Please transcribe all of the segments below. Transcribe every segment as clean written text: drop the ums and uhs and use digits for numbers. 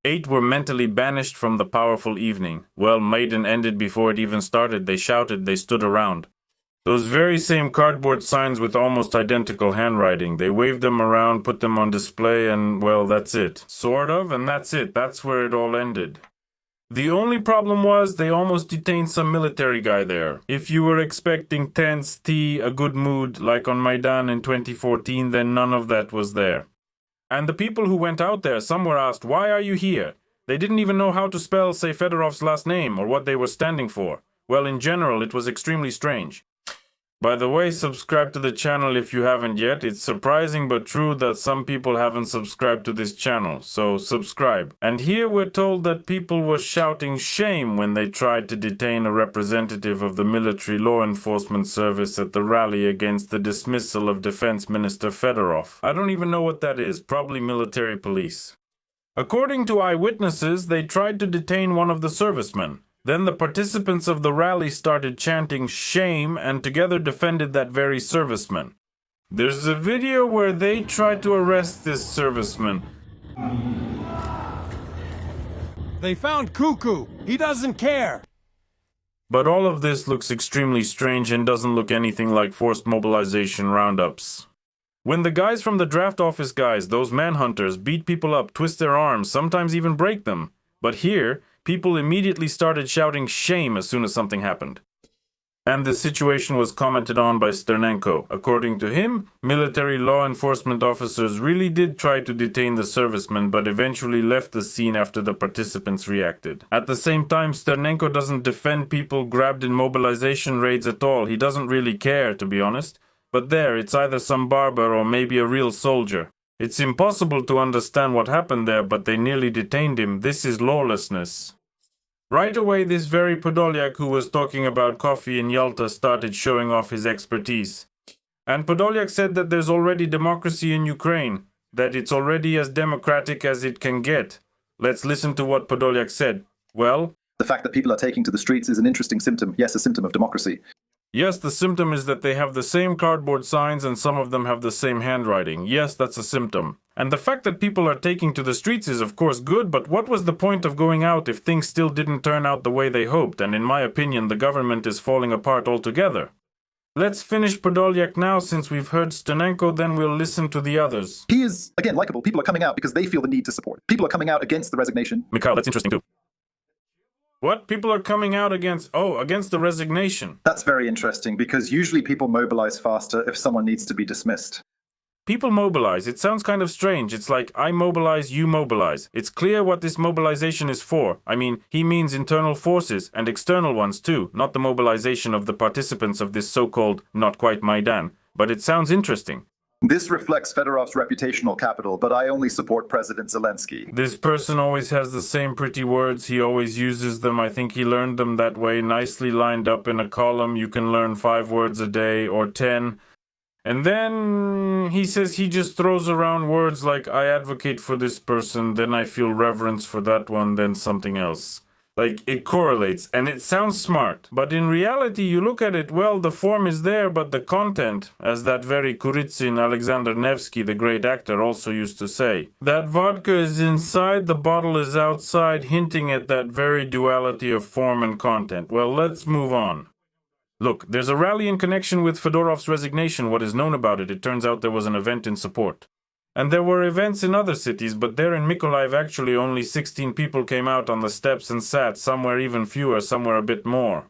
8 were mentally banished from the powerful evening. Well, Maiden ended before it even started. They shouted, they stood around. Those very same cardboard signs with almost identical handwriting. They waved them around, put them on display, and, well, that's it. Sort of, and that's it. That's where it all ended. The only problem was they almost detained some military guy there. If you were expecting tense tea, a good mood, like on Maidan in 2014, then none of that was there. And the people who went out there, some were asked, why are you here? They didn't even know how to spell, say, Fedorov's last name or what they were standing for. Well, in general, it was extremely strange. By the way, subscribe to the channel if you haven't yet. It's surprising but true that some people haven't subscribed to this channel, so subscribe. And here we're told that people were shouting shame when they tried to detain a representative of the military law enforcement service at the rally against the dismissal of Defense Minister Fedorov. I don't even know what that is, probably military police. According to eyewitnesses, they tried to detain one of the servicemen. Then the participants of the rally started chanting shame and together defended that very serviceman. There's a video where they tried to arrest this serviceman. They found Cuckoo. He doesn't care. But all of this looks extremely strange and doesn't look anything like forced mobilization roundups. When the guys from the draft office guys, those manhunters, beat people up, twist their arms, sometimes even break them. But here, people immediately started shouting shame as soon as something happened. And the situation was commented on by Sternenko. According to him, military law enforcement officers really did try to detain the servicemen, but eventually left the scene after the participants reacted. At the same time, Sternenko doesn't defend people grabbed in mobilization raids at all. He doesn't really care, to be honest. But there, it's either some barber or maybe a real soldier. It's impossible to understand what happened there, but they nearly detained him. This is lawlessness. Right away, this very Podolyak who was talking about coffee in Yalta started showing off his expertise. And Podolyak said that there's already democracy in Ukraine, that it's already as democratic as it can get. Let's listen to what Podolyak said. Well, the fact that people are taking to the streets is an interesting symptom. Yes, a symptom of democracy. Yes, the symptom is that they have the same cardboard signs and some of them have the same handwriting. Yes, that's a symptom. And the fact that people are taking to the streets is of course good, but what was the point of going out if things still didn't turn out the way they hoped? And in my opinion, the government is falling apart altogether. Let's finish Podolyak now since we've heard Sternenko, then we'll listen to the others. He is, again, likable. People are coming out because they feel the need to support. People are coming out against the resignation. Mikhail, that's interesting too. What? People are coming out against the resignation. That's very interesting because usually people mobilize faster if someone needs to be dismissed. People mobilize. It sounds kind of strange. It's like I mobilize, you mobilize. It's clear what this mobilization is for. I mean, he means internal forces and external ones too, not the mobilization of the participants of this so-called not quite Maidan. But it sounds interesting. This reflects Fedorov's reputational capital, but I only support President Zelensky. This person always has the same pretty words. He always uses them. I think he learned them that way, nicely lined up in a column. You can learn 5 words a day or 10. And then he says he just throws around words like, I advocate for this person, then I feel reverence for that one, then something else. Like, it correlates, and it sounds smart. But in reality, you look at it, well, the form is there, but the content, as that very Kurizin Alexander Nevsky, the great actor, also used to say, that vodka is inside, the bottle is outside, hinting at that very duality of form and content. Well, let's move on. Look, there's a rally in connection with Fedorov's resignation. What is known about it? It turns out there was an event in support. And there were events in other cities, but there in Mykolaiv actually only 16 people came out on the steps and sat, somewhere even fewer, somewhere a bit more.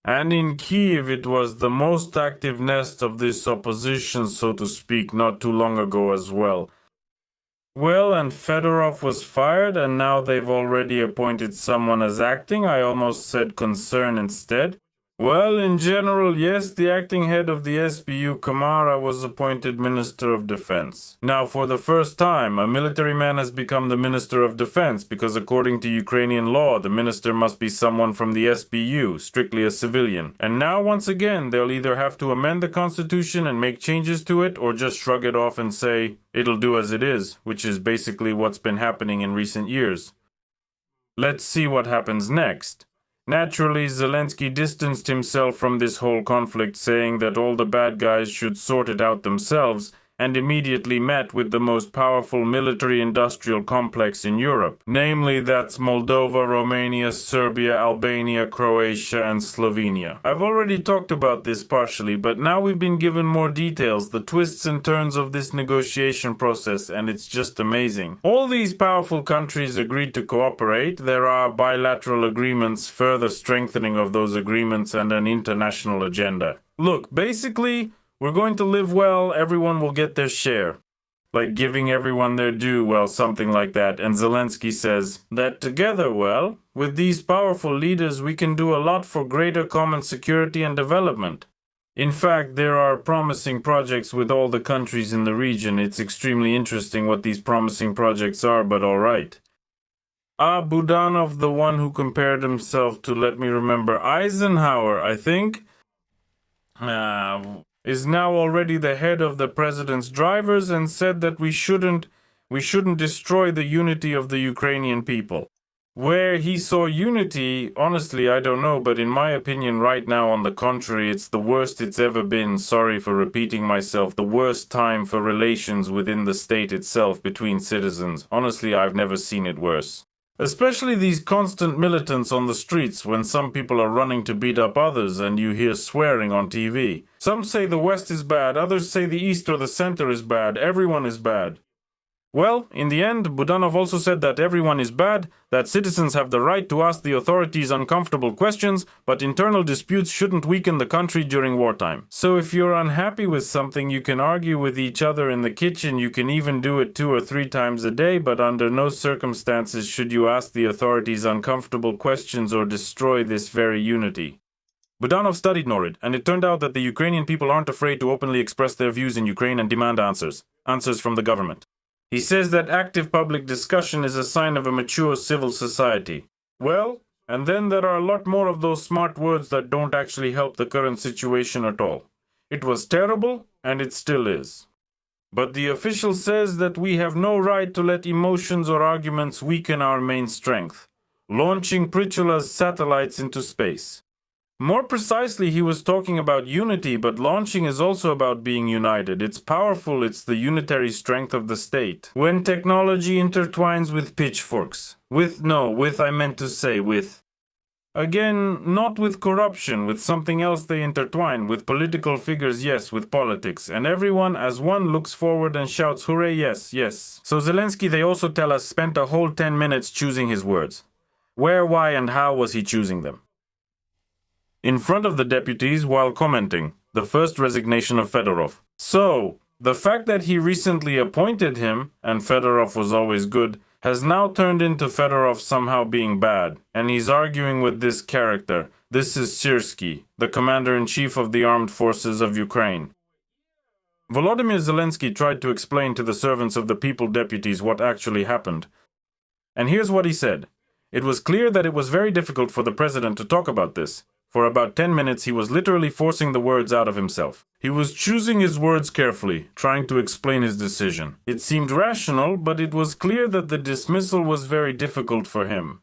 And in Kiev it was the most active nest of this opposition, so to speak, not too long ago as well. Well, and Fedorov was fired, and now they've already appointed someone as acting. I almost said concern instead. Well, in general, yes, the acting head of the SBU, Kamara, was appointed Minister of Defense. Now, for the first time, a military man has become the Minister of Defense, because according to Ukrainian law, the minister must be someone from the SBU, strictly a civilian. And now, once again, they'll either have to amend the constitution and make changes to it, or just shrug it off and say, it'll do as it is, which is basically what's been happening in recent years. Let's see what happens next. Naturally, Zelensky distanced himself from this whole conflict, saying that all the bad guys should sort it out themselves, and immediately met with the most powerful military-industrial complex in Europe. Namely, that's Moldova, Romania, Serbia, Albania, Croatia, and Slovenia. I've already talked about this partially, but now we've been given more details, the twists and turns of this negotiation process, and it's just amazing. All these powerful countries agreed to cooperate. There are bilateral agreements, further strengthening of those agreements, and an international agenda. Look, basically, we're going to live well, everyone will get their share. Like giving everyone their due, well, something like that. And Zelensky says that together, well, with these powerful leaders, we can do a lot for greater common security and development. In fact, there are promising projects with all the countries in the region. It's extremely interesting what these promising projects are, but alright. Budanov, the one who compared himself to, let me remember, Eisenhower, I think, is now already the head of the president's drivers and said that we shouldn't destroy the unity of the Ukrainian people. Where he saw unity, honestly, I don't know, but in my opinion right now, on the contrary, it's the worst it's ever been, sorry for repeating myself, the worst time for relations within the state itself between citizens. Honestly, I've never seen it worse. Especially these constant militants on the streets when some people are running to beat up others and you hear swearing on TV. Some say the West is bad, others say the East or the Center is bad, everyone is bad. Well, in the end, Budanov also said that everyone is bad, that citizens have the right to ask the authorities uncomfortable questions, but internal disputes shouldn't weaken the country during wartime. So if you're unhappy with something, you can argue with each other in the kitchen, you can even do it 2 or 3 times a day, but under no circumstances should you ask the authorities uncomfortable questions or destroy this very unity. Budanov studied Norid, and it turned out that the Ukrainian people aren't afraid to openly express their views in Ukraine and demand answers from the government. He says that active public discussion is a sign of a mature civil society. Well, and then there are a lot more of those smart words that don't actually help the current situation at all. It was terrible, and it still is. But the official says that we have no right to let emotions or arguments weaken our main strength, launching Prytula's satellites into space. More precisely, he was talking about unity, but launching is also about being united. It's powerful, it's the unitary strength of the state. When technology intertwines with pitchforks. Again, not with corruption, with something else they intertwine, with political figures, yes, with politics. And everyone as one looks forward and shouts, hooray, yes, yes. So Zelensky, they also tell us, spent a whole 10 minutes choosing his words. Where, why, and how was he choosing them? In front of the deputies while commenting the first resignation of Fedorov. So, the fact that he recently appointed him, and Fedorov was always good, has now turned into Fedorov somehow being bad, and he's arguing with this character. This is Syrskyi, the commander-in-chief of the armed forces of Ukraine. Volodymyr Zelensky tried to explain to the servants of the people deputies what actually happened. And here's what he said. It was clear that it was very difficult for the president to talk about this. For about 10 minutes, he was literally forcing the words out of himself. He was choosing his words carefully, trying to explain his decision. It seemed rational, but it was clear that the dismissal was very difficult for him.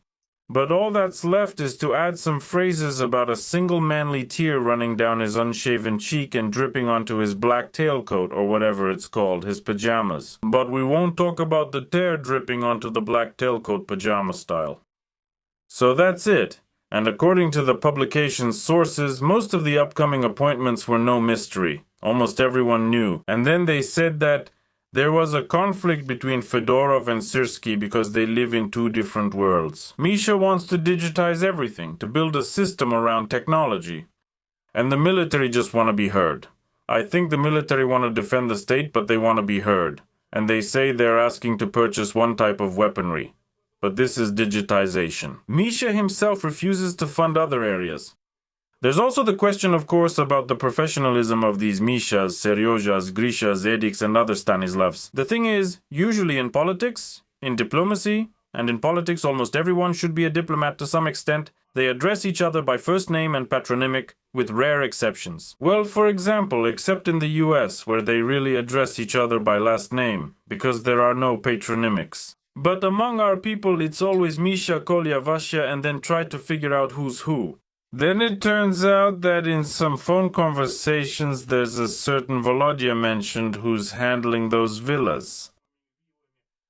But all that's left is to add some phrases about a single manly tear running down his unshaven cheek and dripping onto his black tailcoat, or whatever it's called, his pajamas. But we won't talk about the tear dripping onto the black tailcoat pajama style. So that's it. And according to the publication's sources, most of the upcoming appointments were no mystery. Almost everyone knew. And then they said that there was a conflict between Fedorov and Syrskyi because they live in 2 different worlds. Misha wants to digitize everything, to build a system around technology. And the military just want to be heard. I think the military want to defend the state, but they want to be heard. And they say they're asking to purchase one type of weaponry. But this is digitization. Misha himself refuses to fund other areas. There's also the question, of course, about the professionalism of these Mishas, Seryozhas, Grishas, Ediks, and other Stanislavs. The thing is, usually in politics, in diplomacy, and in politics almost everyone should be a diplomat to some extent, they address each other by first name and patronymic, with rare exceptions. Well, for example, except in the US, where they really address each other by last name, because there are no patronymics. But among our people, it's always Misha, Kolya, Vasya, and then try to figure out who's who. Then it turns out that in some phone conversations there's a certain Volodya mentioned who's handling those villas.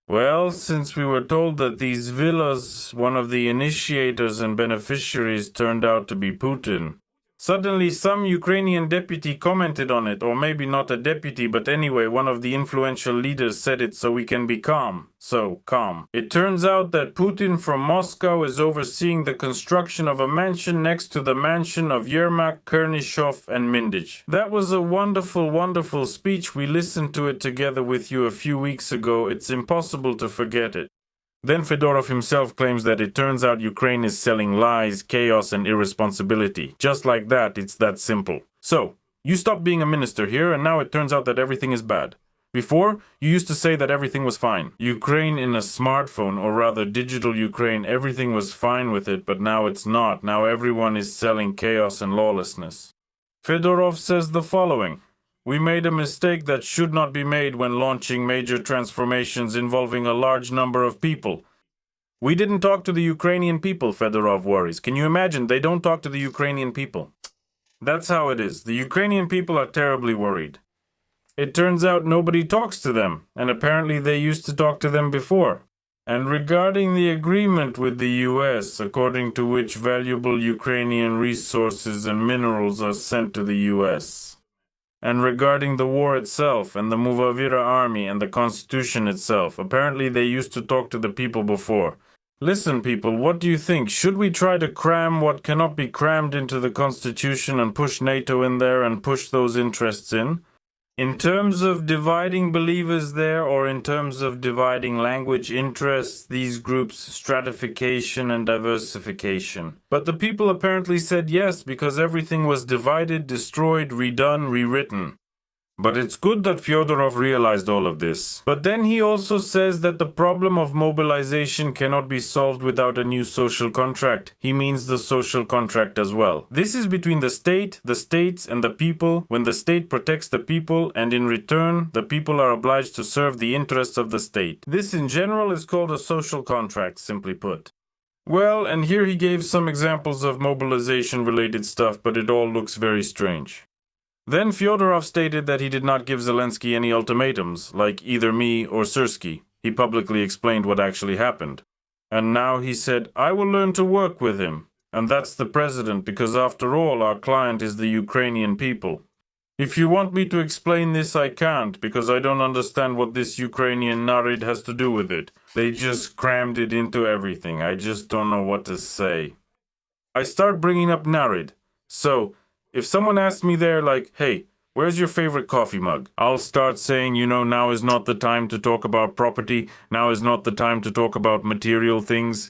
Well, since we were told that these villas, one of the initiators and beneficiaries turned out to be Putin, suddenly some Ukrainian deputy commented on it, or maybe not a deputy, but anyway, one of the influential leaders said it so we can be calm. So, calm. It turns out that Putin from Moscow is overseeing the construction of a mansion next to the mansion of Yermak, Kernishov, and Mindich. That was a wonderful, wonderful speech. We listened to it together with you a few weeks ago. It's impossible to forget it. Then Fedorov himself claims that it turns out Ukraine is selling lies, chaos, and irresponsibility. Just like that, it's that simple. So, you stopped being a minister here, and now it turns out that everything is bad. Before, you used to say that everything was fine. Ukraine in a smartphone, or rather digital Ukraine, everything was fine with it, but now it's not. Now everyone is selling chaos and lawlessness. Fedorov says the following. We made a mistake that should not be made when launching major transformations involving a large number of people. We didn't talk to the Ukrainian people, Fedorov worries. Can you imagine? They don't talk to the Ukrainian people. That's how it is. The Ukrainian people are terribly worried. It turns out nobody talks to them, and apparently they used to talk to them before. And regarding the agreement with the US, according to which valuable Ukrainian resources and minerals are sent to the US. And regarding the war itself, and the Muvavira army, and the constitution itself, apparently they used to talk to the people before. Listen, people, what do you think? Should we try to cram what cannot be crammed into the constitution and push NATO in there and push those interests in? In terms of dividing believers there, or in terms of dividing language interests, these groups, stratification and diversification. But the people apparently said yes, because everything was divided, destroyed, redone, rewritten. But it's good that Fedorov realized all of this. But then he also says that the problem of mobilization cannot be solved without a new social contract. He means the social contract as well. This is between the state, the states, and the people, when the state protects the people, and in return, the people are obliged to serve the interests of the state. This in general is called a social contract, simply put. Well, and here he gave some examples of mobilization-related stuff, but it all looks very strange. Then Fedorov stated that he did not give Zelensky any ultimatums, like either me or Sersky. He publicly explained what actually happened. And now he said, I will learn to work with him. And that's the president, because after all, our client is the Ukrainian people. If you want me to explain this, I can't, because I don't understand what this Ukrainian narid has to do with it. They just crammed it into everything. I just don't know what to say. I start bringing up narid. So, if someone asks me there like, hey, where's your favorite coffee mug? I'll start saying, now is not the time to talk about property. Now is not the time to talk about material things.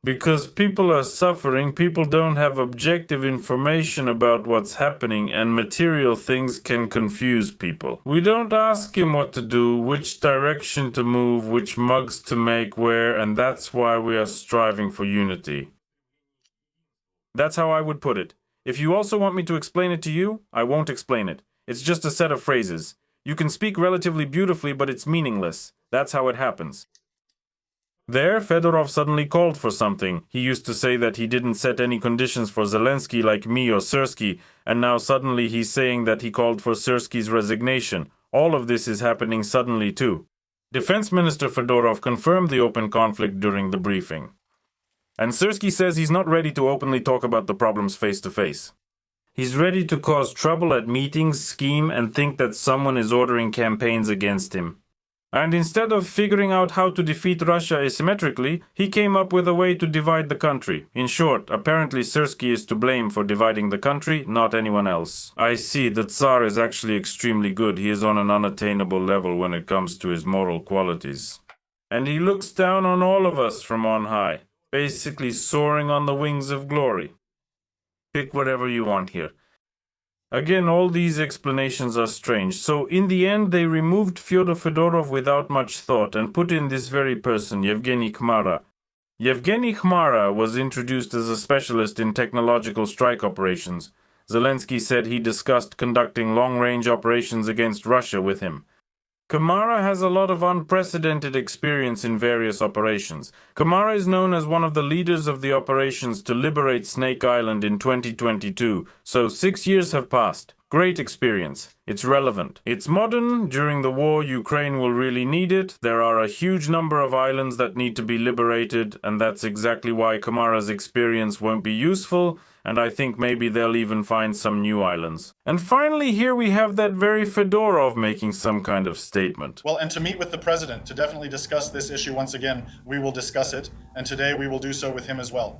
Because people are suffering, people don't have objective information about what's happening, and material things can confuse people. We don't ask him what to do, which direction to move, which mugs to make where, and that's why we are striving for unity. That's how I would put it. If you also want me to explain it to you, I won't explain it. It's just a set of phrases. You can speak relatively beautifully, but it's meaningless. That's how it happens. There, Fedorov suddenly called for something. He used to say that he didn't set any conditions for Zelensky like me or Sersky, and now suddenly he's saying that he called for Sersky's resignation. All of this is happening suddenly too. Defense Minister Fedorov confirmed the open conflict during the briefing. And Sersky says he's not ready to openly talk about the problems face to face. He's ready to cause trouble at meetings, scheme, and think that someone is ordering campaigns against him. And instead of figuring out how to defeat Russia asymmetrically, he came up with a way to divide the country. In short, apparently Sersky is to blame for dividing the country, not anyone else. I see, the Tsar is actually extremely good. He is on an unattainable level when it comes to his moral qualities. And he looks down on all of us from on high. Basically soaring on the wings of glory. Pick whatever you want here. Again, all these explanations are strange. So in the end, they removed Fyodor Fedorov without much thought and put in this very person, Yevgeny Khmara. Yevgeny Khmara was introduced as a specialist in technological strike operations. Zelensky said he discussed conducting long-range operations against Russia with him. Kamara has a lot of unprecedented experience in various operations. Kamara is known as one of the leaders of the operations to liberate Snake Island in 2022, so 6 years have passed. Great experience. It's relevant. It's modern. During the war, Ukraine will really need it. There are a huge number of islands that need to be liberated, and that's exactly why Kamara's experience won't be useful, and I think maybe they'll even find some new islands. And finally, here we have that very Fedorov making some kind of statement. Well, and to meet with the president to definitely discuss this issue once again, we will discuss it, and today we will do so with him as well.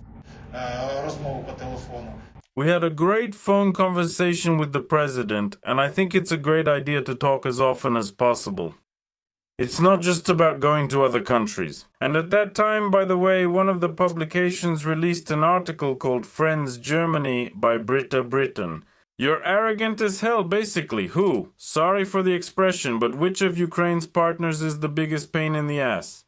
Розмову по телефону. We had a great phone conversation with the president, and I think it's a great idea to talk as often as possible. It's not just about going to other countries. And at that time, by the way, one of the publications released an article called Friends Germany by Britta Britain. You're arrogant as hell, basically. Who? Sorry for the expression, but which of Ukraine's partners is the biggest pain in the ass?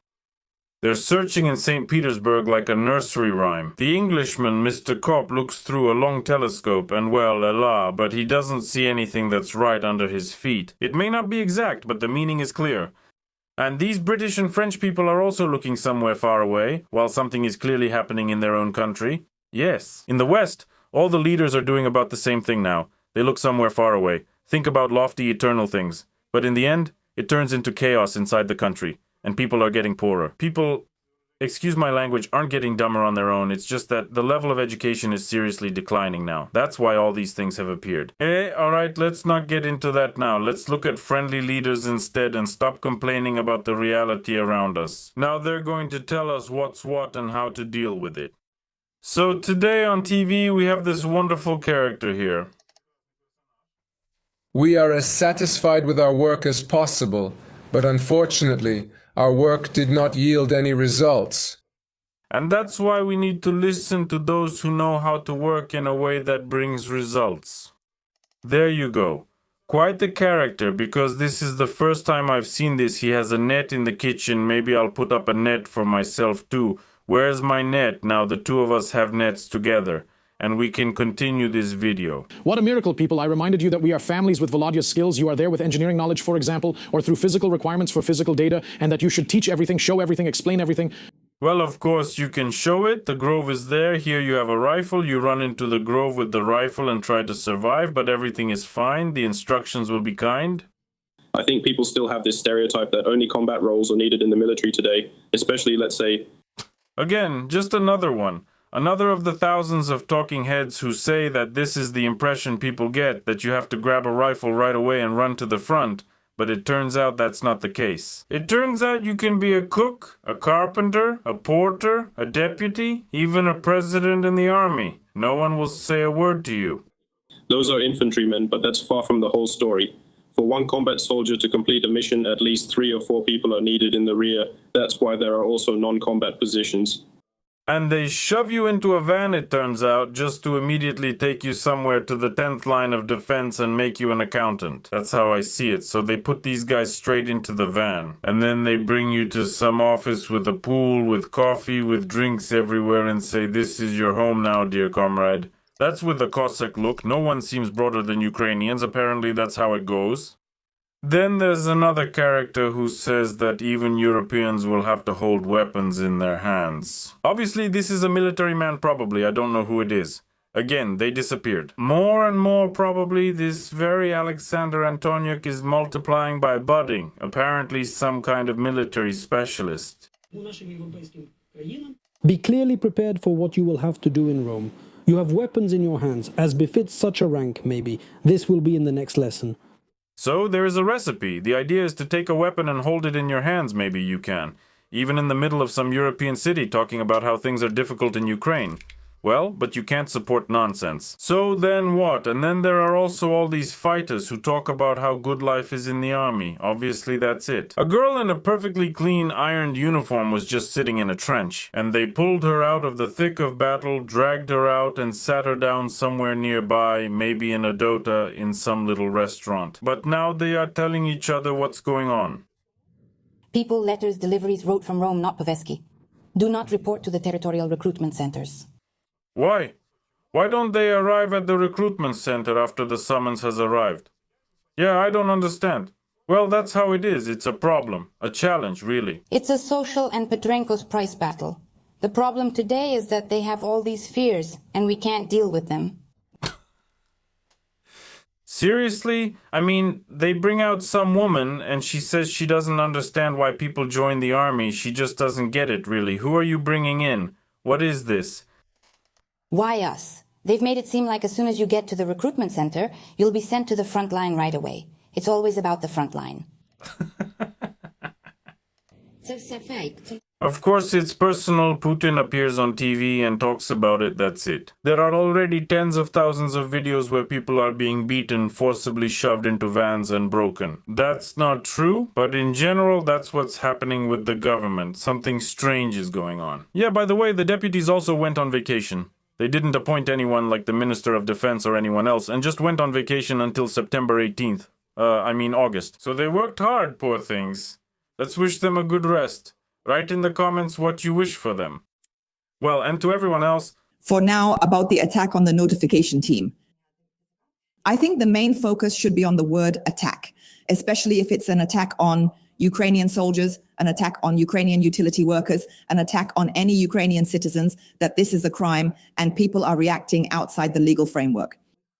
They're searching in St. Petersburg like a nursery rhyme. The Englishman, Mr. Kopp, looks through a long telescope and, well, Allah, but he doesn't see anything that's right under his feet. It may not be exact, but the meaning is clear. And these British and French people are also looking somewhere far away, while something is clearly happening in their own country. Yes, in the West, all the leaders are doing about the same thing now. They look somewhere far away, think about lofty eternal things. But in the end, it turns into chaos inside the country. And people are getting poorer. People, excuse my language, aren't getting dumber on their own. It's just that the level of education is seriously declining now. That's why all these things have appeared. Alright, let's not get into that now. Let's look at friendly leaders instead and stop complaining about the reality around us. Now they're going to tell us what's what and how to deal with it. So today on TV we have this wonderful character here. We are as satisfied with our work as possible, but unfortunately, our work did not yield any results. And that's why we need to listen to those who know how to work in a way that brings results. There you go. Quite the character, because this is the first time I've seen this. He has a net in the kitchen. Maybe I'll put up a net for myself too. Where's my net? Now the two of us have nets together. And we can continue this video. What a miracle, people. I reminded you that we are families with Volodya's skills. You are there with engineering knowledge, for example, or through physical requirements for physical data, and that you should teach everything, show everything, explain everything. Well, of course, you can show it. The grove is there. Here you have a rifle. You run into the grove with the rifle and try to survive, but everything is fine. The instructions will be kind. I think people still have this stereotype that only combat roles are needed in the military today, especially, let's say... Again, just another one. Another of the thousands of talking heads who say that this is the impression people get, that you have to grab a rifle right away and run to the front, but it turns out that's not the case. It turns out you can be a cook, a carpenter, a porter, a deputy, even a president in the army. No one will say a word to you. Those are infantrymen, but that's far from the whole story. For one combat soldier to complete a mission, at least 3 or 4 people are needed in the rear. That's why there are also non-combat positions. And they shove you into a van, it turns out, just to immediately take you somewhere to the 10th line of defense and make you an accountant. That's how I see it. So they put these guys straight into the van. And then they bring you to some office with a pool, with coffee, with drinks everywhere and say, "This is your home now, dear comrade." That's with a Cossack look. No one seems broader than Ukrainians. Apparently that's how it goes. Then there's another character who says that even Europeans will have to hold weapons in their hands. Obviously, this is a military man, probably. I don't know who it is. Again, they disappeared. More and more, probably, this very Alexander Antoniuk is multiplying by budding. Apparently some kind of military specialist. Be clearly prepared for what you will have to do in Rome. You have weapons in your hands, as befits such a rank, maybe. This will be in the next lesson. So there is a recipe. The idea is to take a weapon and hold it in your hands, maybe you can. Even in the middle of some European city talking about how things are difficult in Ukraine. Well, but you can't support nonsense. So then what? And then there are also all these fighters who talk about how good life is in the army. Obviously that's it. A girl in a perfectly clean ironed uniform was just sitting in a trench. And they pulled her out of the thick of battle, dragged her out and sat her down somewhere nearby, maybe in a Dota in some little restaurant. But now they are telling each other what's going on. People, letters, deliveries wrote from Rome, not Povesky. Do not report to the territorial recruitment centers. Why? Why don't they arrive at the recruitment center after the summons has arrived? Yeah, I don't understand. Well, that's how it is. It's a problem. A challenge, really. It's a social and Petrenko's price battle. The problem today is that they have all these fears, and we can't deal with them. Seriously? I mean, they bring out some woman and she says she doesn't understand why people join the army. She just doesn't get it, really. Who are you bringing in? What is this? Why us? They've made it seem like as soon as you get to the recruitment center, you'll be sent to the front line right away. It's always about the front line. Of course, it's personal. Putin appears on TV and talks about it, that's it. There are already tens of thousands of videos where people are being beaten, forcibly shoved into vans and broken. That's not true, but in general, that's what's happening with the government. Something strange is going on. Yeah, by the way, the deputies also went on vacation. They didn't appoint anyone like the Minister of Defense or anyone else, and just went on vacation until September 18th. August. So they worked hard, poor things. Let's wish them a good rest. Write in the comments what you wish for them. Well, and to everyone else. For now, about the attack on the notification team. I think the main focus should be on the word attack, especially if it's an attack on Ukrainian soldiers, an attack on Ukrainian utility workers, an attack on any Ukrainian citizens, that this is a crime and people are reacting outside the legal framework.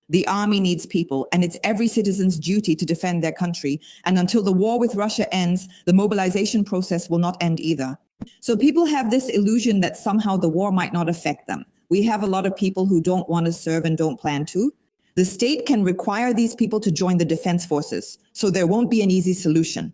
The army needs people, and it's every citizen's duty to defend their country. And until the war with Russia ends, the mobilization process will not end either. So people have this illusion that somehow the war might not affect them. We have a lot of people who don't want to serve and don't plan to. The state can require these people to join the defense forces, so there won't be an easy solution.